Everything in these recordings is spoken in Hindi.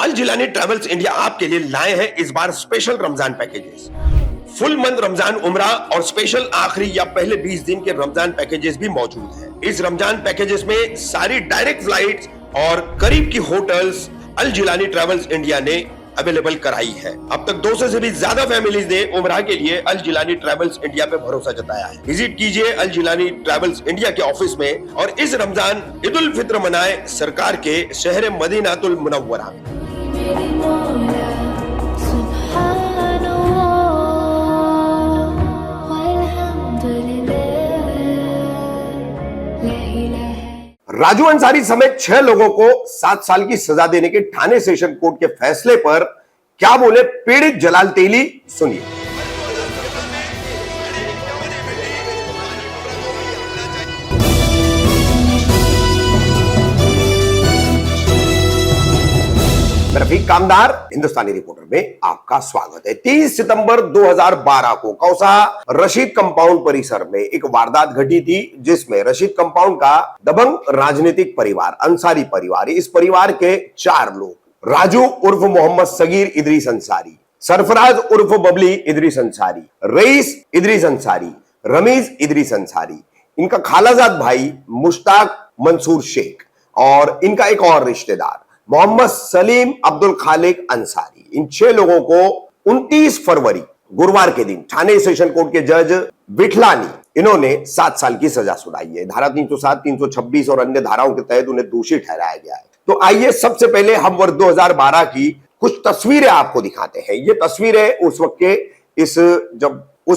अल जिलानी ट्रैवल्स इंडिया आपके लिए लाए हैं इस बार special Ramzan packages. Full month Ramzan उम्रा और स्पेशल आखिरी या पहले 20 दिन के रमजान पैकेजेस भी मौजूद हैं। इस रमजान पैकेजेस में सारी डायरेक्ट फ्लाइट्स और करीब की होटल्स अल जिलानी ट्रैवल्स इंडिया ने अवेलेबल कराई है। अब तक 200 से भी ज्यादा फैमिलीज ने उम्रा के लिए अल जिलानी ट्रैवल्स इंडिया पे भरोसा जताया है। विजिट कीजिए अल जिलानी ट्रैवल्स इंडिया के ऑफिस में और इस रमजान ईद उल फित्र मनाए सरकार के शहर मदीनातुल मुनव्वरा में। राजू अंसारी समेत 6 लोगों को 7 साल की सजा देने के ठाणे सेशन कोर्ट के फैसले पर क्या बोले पीड़ित जलाल तेली, सुनिए। रफीक कामदार हिंदुस्तानी रिपोर्टर में आपका स्वागत है। 30 सितंबर 2012 को कौसा रशीद कंपाउंड परिसर में एक वारदात घटी थी, जिसमें रशीद कंपाउंड का दबंग राजनीतिक परिवार अंसारी परिवार, इस परिवार के 4 लोग राजू उर्फ मोहम्मद सगीर इदरीस अंसारी, सरफराज उर्फ बबली इदरीस अंसारी, रईस इदरीस अंसारी, रमीज इदरीस अंसारी, इनका खालाजाद भाई मुश्ताक मंसूर शेख और इनका एक और रिश्तेदार मोहम्मद सलीम अब्दुल खालिक अंसारी, इन 6 लोगों को 29 फरवरी गुरुवार के दिन ठाणे सेशन कोर्ट के जज विठलानी इन्होंने 7 साल की सजा सुनाई है। धारा 307, 326 और अन्य धाराओं के तहत उन्हें दोषी ठहराया गया है। तो आइए सबसे पहले हम वर्ष 2012 की कुछ तस्वीरें आपको दिखाते हैं। ये तस्वीरें उस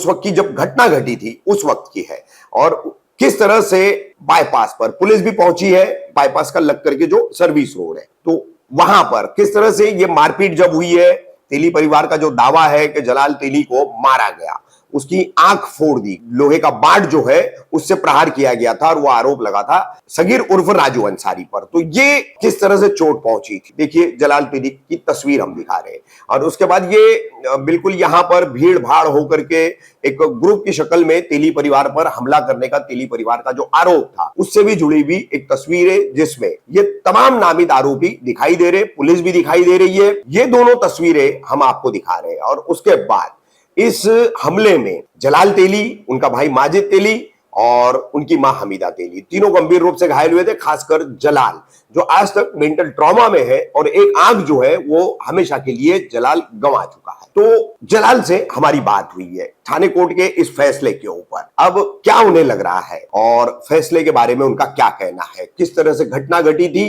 वक्त की जब घटना घटी थी उस वक्त की है और किस तरह से बाईपास पर पुलिस भी पहुंची है। बाईपास का लग करके जो सर्विस रोड है, तो वहां पर किस तरह से ये मारपीट जब हुई है। तेली परिवार का जो दावा है कि जलाल तेली को मारा गया, उसकी आंख फोड़ दी, लोहे का बाट जो है उससे प्रहार किया गया था और वो आरोप लगा था सगीर उर्फ राजू अंसारी पर। तो ये किस तरह से चोट पहुंची थी, देखिए जलाल तेली की तस्वीर हम दिखा रहे हैं। और उसके बाद ये बिल्कुल यहां पर भीड़ भाड़ होकर के एक ग्रुप की शक्ल में तेली परिवार पर हमला करने का तेली परिवार का जो आरोप था उससे भी जुड़ी हुई एक तस्वीर है, जिसमें ये तमाम नामित आरोपी दिखाई दे रहे, पुलिस भी दिखाई दे रही है। ये दोनों तस्वीरें हम आपको दिखा रहे हैं। और उसके बाद इस हमले में जलाल तेली, उनका भाई माजिद तेली और उनकी मां हमीदा तेली तीनों गंभीर रूप से घायल हुए थे। खासकर जलाल जो आज तक मेंटल ट्रॉमा में है और एक आंख जो है वो हमेशा के लिए जलाल गंवा चुका है। तो जलाल से हमारी बात हुई है ठाणे कोर्ट के इस फैसले के ऊपर। अब क्या उन्हें लग रहा है और फैसले के बारे में उनका क्या कहना है, किस तरह से घटना घटी थी,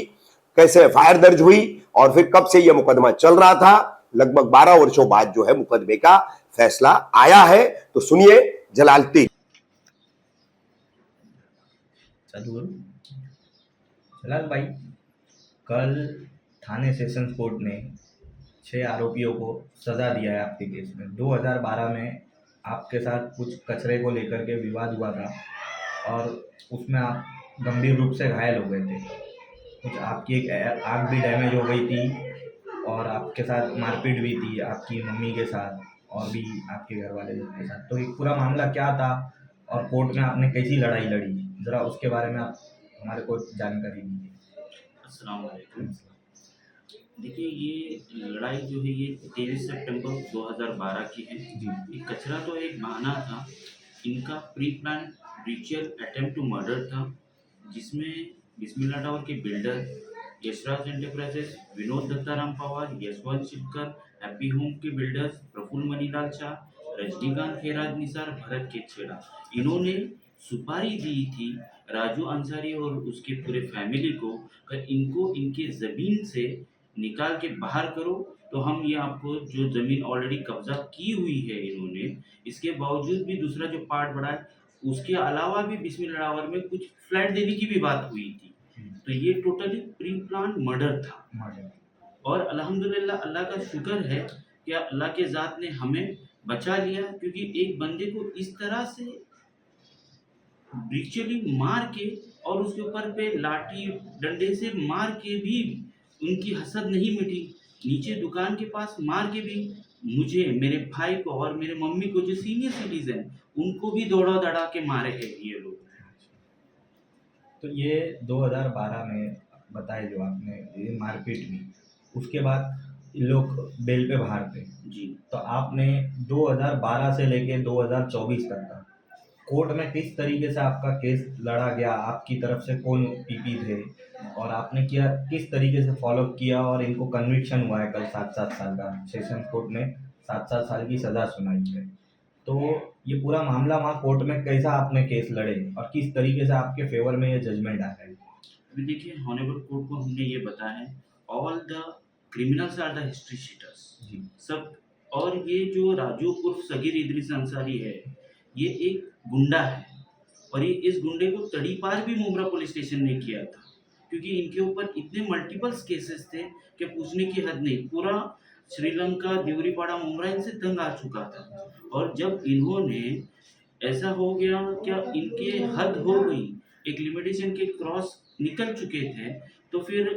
कैसे एफआईआर दर्ज हुई और फिर कब से यह मुकदमा चल रहा था। लगभग 12 वर्षों बाद जो है मुकदमे का फैसला आया है। तो सुनिए जलाल तेली। जलाल भाई, कल थाने सेशंस कोर्ट ने 6 आरोपियों को सजा दिया है आपके केस में। 2012 में आपके साथ कुछ कचरे को लेकर के विवाद हुआ था और उसमें आप गंभीर रूप से घायल हो गए थे। कुछ आपकी एक आँख भी डैमेज हो गई थी और आपके साथ मारपीट भी थी आपकी मम्मी के साथ और भी आपके घर वाले के साथ। तो ये पूरा मामला क्या था और कोर्ट में आपने कैसी लड़ाई लड़ी, ज़रा उसके बारे में आप हमारे को जानकारी दीजिए। अस्सलाम वालेकुम। देखिए, ये लड़ाई जो है ये 23 सितंबर 2012 की है। ये कचरा तो एक बहाना था, इनका pre plan ritual attempt to murder था, जिसमें बिस्मिल्लाह टावर के builder Yashraj enterprises, Vinod Dattaram Pawar, Yashwant Shivkar, happy home के बिल्डर्स प्रफुल्ल मनीलाल शाह, रजनीकांत खेराज निसार, भरत के छेड़ा, इन्होंने सुपारी दी थी राजू अंसारी और उसके पूरे फैमिली को कि इनको इनके ज़मीन से निकाल के बाहर करो। तो हम ये आपको जो ज़मीन ऑलरेडी कब्जा की हुई है इन्होंने, इसके बावजूद भी दूसरा जो पार्ट बढ़ा है, उसके अलावा भी बिस्मिल्लाह टावर में कुछ फ्लैट देने की भी बात हुई थी। तो ये टोटली प्री प्लान मर्डर था। और अल्हम्दुलिल्लाह अल्लाह का शुक्र है कि अल्लाह के ज़ात ने हमें बचा लिया, क्योंकि एक बंदे को इस तरह से ब्रिचुअली मार के और उसके ऊपर पे लाठी डंडे से मार के भी उनकी हसद नहीं मिटी। नीचे दुकान के पास मार के भी मुझे, मेरे भाई को और मेरे मम्मी को जो सीनियर सिटीजन, उनको भी दौड़ा दड़ा के मारे हैं ये लोग। तो ये 2012 में बताए जो आपने ये मारपीट हुई, उसके बाद ये लोग बेल पे बाहर थे, जी। तो आपने 2012 से लेके 2024 तक का कोर्ट में किस तरीके से आपका केस लड़ा गया, आपकी तरफ से कौन पीपी थे और आपने किया किस तरीके से फॉलो किया और इनको कन्विक्शन हुआ है कल 7-7 साल का, सेशन कोर्ट ने 7-7 साल की सज़ा सुनाई है। तो ये पूरा मामला वहाँ कोर्ट में कैसा आपने केस लड़े और किस तरीके से आपके फेवर में ये जजमेंट आया है? अभी देखिए हॉनेबल कोर्ट को हमने ये बताया है, all the criminals are the history sheeters जी, सब। और ये जो राजू उर्फ सगीर इदरीस अंसारी है, ये एक गुंडा है और ये इस गुंडे को तड़ीपार भी मुमरा पुलिस स्टेशन ने किया था, क्योंकि इनके ऊपर इतने मल्टीपल्स केसेस थे कि पूछने की हद नहीं। पूरा श्रीलंका देवरीपाड़ा मुमरा इनसे तंग आ चुका था। और जब इन्होंने ऐसा हो गया, क्या इनके हद हो गई, एक लिमिटेशन के क्रॉस निकल चुके थे, तो फिर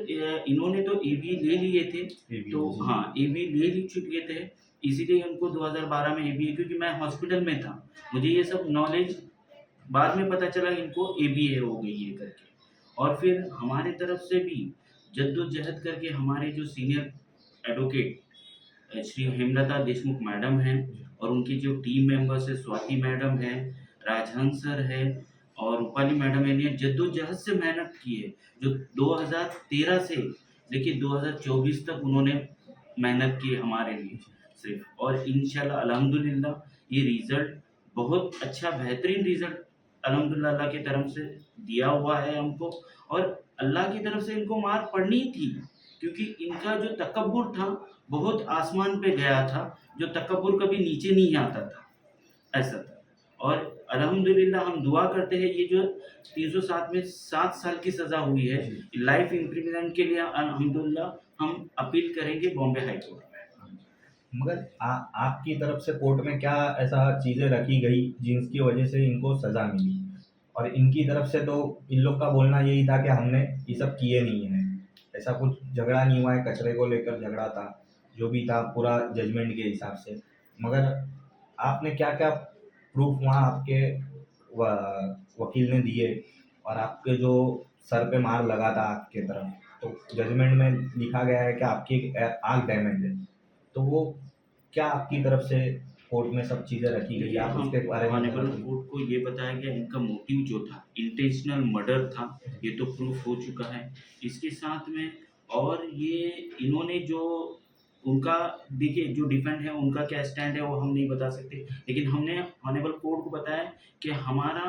इन्होंने तो एबी ले लिए थे। तो हाँ, एबी ले ली चुके थे, इसीलिए उनको 2012 में एबी, क्योंकि मैं हॉस्पिटल में था, मुझे ये सब नॉलेज बाद में पता चला इनको एबीए हो गई है करके। और फिर हमारे तरफ से भी जद्दोजहद करके हमारे जो senior advocate Shri Hemlata Deshmukh madam हैं और उनकी जो टीम मेंबर्स है, स्वाति मैडम है, राजहंस सर है और रूपाली मैडम है, ने जद्दोजहद से मेहनत की है, जो 2013 से लेके 2024 तक उन्होंने मेहनत की है हमारे लिए सिर्फ। और इंशाल्लाह अल्हम्दुलिल्लाह ये रिज़ल्ट बहुत अच्छा बेहतरीन रिज़ल्ट अल्हम्दुलिल्लाह अल्लाह की तरफ से दिया हुआ है हमको। और अल्लाह की तरफ से इनको मार पड़नी थी, क्योंकि इनका जो तकब्बुर था बहुत आसमान पे गया था, जो तकब्बुर कभी नीचे नहीं आता था, ऐसा था। और अल्हम्दुलिल्लाह हम दुआ करते हैं, ये जो 307 में 7 साल की सज़ा हुई है, लाइफ इम्प्रिजनमेंट के लिए अल्हम्दुलिल्लाह हम अपील करेंगे बॉम्बे हाई कोर्ट में। मगर आपकी तरफ से कोर्ट में क्या ऐसा चीज़ें रखी गई जिसकी वजह से इनको सज़ा मिली? और इनकी तरफ से तो इन लोग का बोलना यही था कि हमने ये सब किए नहीं है, ऐसा कुछ झगड़ा नहीं हुआ है, कचरे को लेकर झगड़ा था, जो भी था पूरा जजमेंट के हिसाब से। मगर आपने क्या क्या प्रूफ वहाँ आपके वकील ने दिए और आपके जो सर पे मार लगा था आपके तरफ, तो जजमेंट में लिखा गया है कि आपकी एक आँख डैमेज है, तो वो क्या आपकी तरफ से कोर्ट में सब चीज़ें रखी गई, आप उसके बारे में ऑनरेबल बताइए। कोर्ट को ये बताया गया इनका मोटिव जो था इंटेंशनल मर्डर था, ये तो प्रूफ हो चुका है। इसके साथ में और ये इन्होंने जो उनका, देखिए जो डिफेंड है उनका क्या स्टैंड है वो हम नहीं बता सकते, लेकिन हमने ऑनरेबल कोर्ट को बताया कि हमारा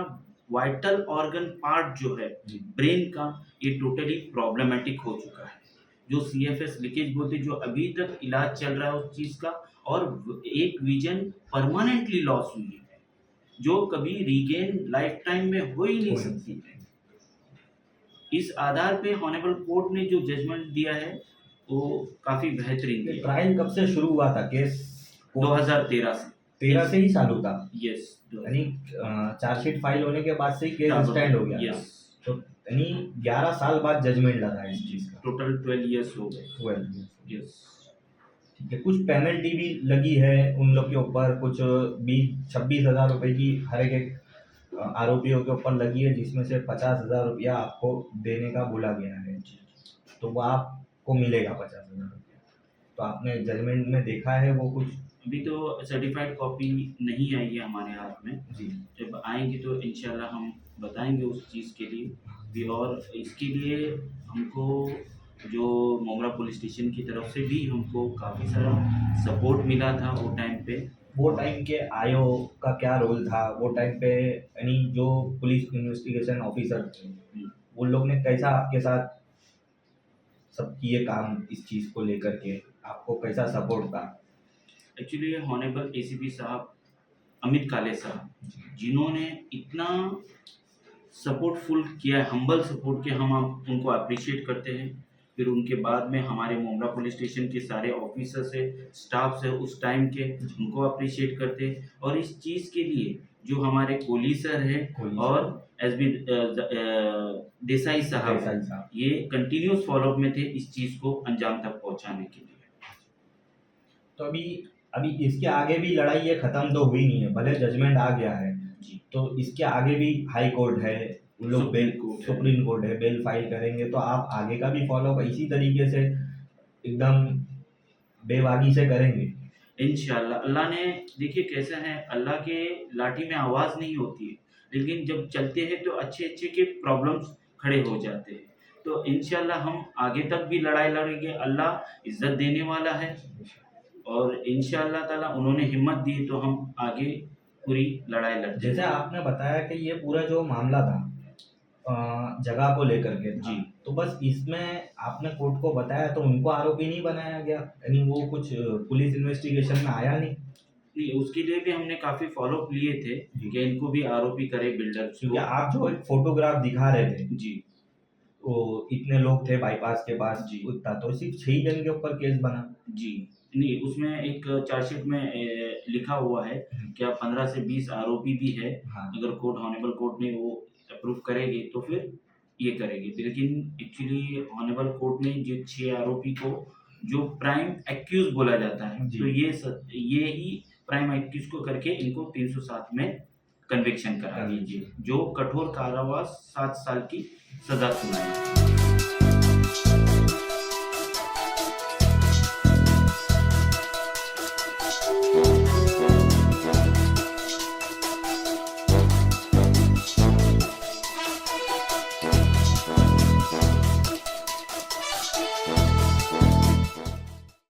वाइटल ऑर्गन पार्ट जो है जी, ब्रेन का, ये टोटली प्रॉब्लमेटिक हो चुका है। जो सीएफएस लीकेज बोलते, जो अभी तक इलाज चल रहा है उस चीज़ का, और एक विजन परमानेंटली लॉस हुई है, जो कभी रीगेन लाइफ टाइम में हो ही नहीं सकती है। इस आधार पे ऑनरेबल कोर्ट ने जो जजमेंट दिया है वो काफ़ी बेहतरीन ये दिया। ट्रायल कब से शुरू हुआ था केस? 2013 से। 13 से ही चालू था, यस, यानी चार्जशीट फाइल होने के बाद से ही केस स्टैंड हो गया था। यस, तो यानी 11 साल बाद जजमेंट लगा है इस चीज़ का। टोटल 12 इयर्स हो गए। 12 years। यस, ठीक है, कुछ पेनल्टी भी लगी है उन लोग के ऊपर, कुछ 20-26 हज़ार रुपए की हर एक आरोपियों के ऊपर लगी है, जिसमें से 50,000 रुपया आपको देने का बोला गया है, तो वो आपको मिलेगा 50,000 रुपया। तो आपने जजमेंट में देखा है वो कुछ? अभी तो सर्टिफाइड कॉपी नहीं आई है हमारे हाथ में, जी, जब आएंगी तो इंशाल्लाह हम बताएंगे उस चीज़ के लिए भी। और इसके लिए हमको जो मोमरा पुलिस स्टेशन की तरफ से भी हमको काफ़ी सारा सपोर्ट मिला था वो टाइम पे। वो टाइम के आयो का क्या रोल था वो टाइम पे, यानी जो पुलिस इन्वेस्टिगेशन ऑफिसर थे उन लोग ने कैसा आपके साथ सब किए काम, इस चीज़ को लेकर के आपको कैसा सपोर्ट था? एक्चुअली हॉनेबल एसीपी साहब अमित काले साहब, जिन्होंने इतना सपोर्टफुल किया है, हम्बल सपोर्ट किया, हम आप उनको अप्रिशिएट करते हैं। फिर उनके बाद में हमारे मोमरा पुलिस स्टेशन के सारे ऑफिसर्स है, स्टाफ्स है उस टाइम के, उनको अप्रिशिएट करते हैं। और इस चीज़ के लिए जो हमारे कोहली सर है और एसबी देसाई साहब, ये कंटिन्यूस फॉलोअप में थे इस चीज़ को अंजाम तक पहुंचाने के लिए। तो अभी इसके आगे भी लड़ाई ये ख़त्म तो हुई नहीं है, भले जजमेंट आ गया है जी, तो इसके आगे भी हाई कोर्ट है, उन लोग बेल, सुप्रीम कोर्ट है, बेल फाइल करेंगे, तो आप आगे का भी फॉलो इसी तरीके से एकदम बेवागी से करेंगे। इंशाल्लाह। अल्लाह ने, देखिए कैसा है, अल्लाह के लाठी में आवाज़ नहीं होती है, लेकिन जब चलते हैं तो अच्छे-अच्छे के प्रॉब्लम्स खड़े हो जाते हैं। तो इंशाल्लाह हम आगे तक भी लड़ाई लड़ेंगे, अल्लाह इज़्ज़त देने वाला है और इंशाल्लाह ताला उन्होंने हिम्मत दी तो हम आगे पूरी लड़ाई लड़ते जैसे हैं। आपने बताया कि ये पूरा जो मामला था जगह को लेकर के था, जी। तो बस इसमें आपने कोर्ट को बताया तो उनको आरोपी नहीं बनाया गया, यानी वो कुछ पुलिस इन्वेस्टिगेशन में आया नहीं? नहीं, उसके लिए भी हमने काफ़ी फ़ॉलो-अप लिए थे जी। कि इनको भी आरोपी करे बिल्डर्स क्योंकि को। आप जो एक फोटोग्राफ दिखा रहे थे, जी, वो इतने लोग थे बाईपास के पास जी। उतना, तो सिर्फ 6 जन के ऊपर केस बना। जी। नहीं, उसमें एक चार्जशीट में लिखा हुआ है कि आप 15 से 20 आरोपी भी है, हाँ। अगर कोर्ट ऑनेबल कोर्ट ने वो अप्रूव करेगी तो फिर ये करेगी। लेकिन एक्चुअली ऑनेबल कोर्ट ने जो 6 आरोपी को जो प्राइम एक्यूज़ बोला जाता है, जी। तो ये ही प्राइम एक्यूज़ को करके इनको 307 में कन्विक्शन करा दीजिए, जो कठोर कारावास 7 साल की सज़ा सुनाई।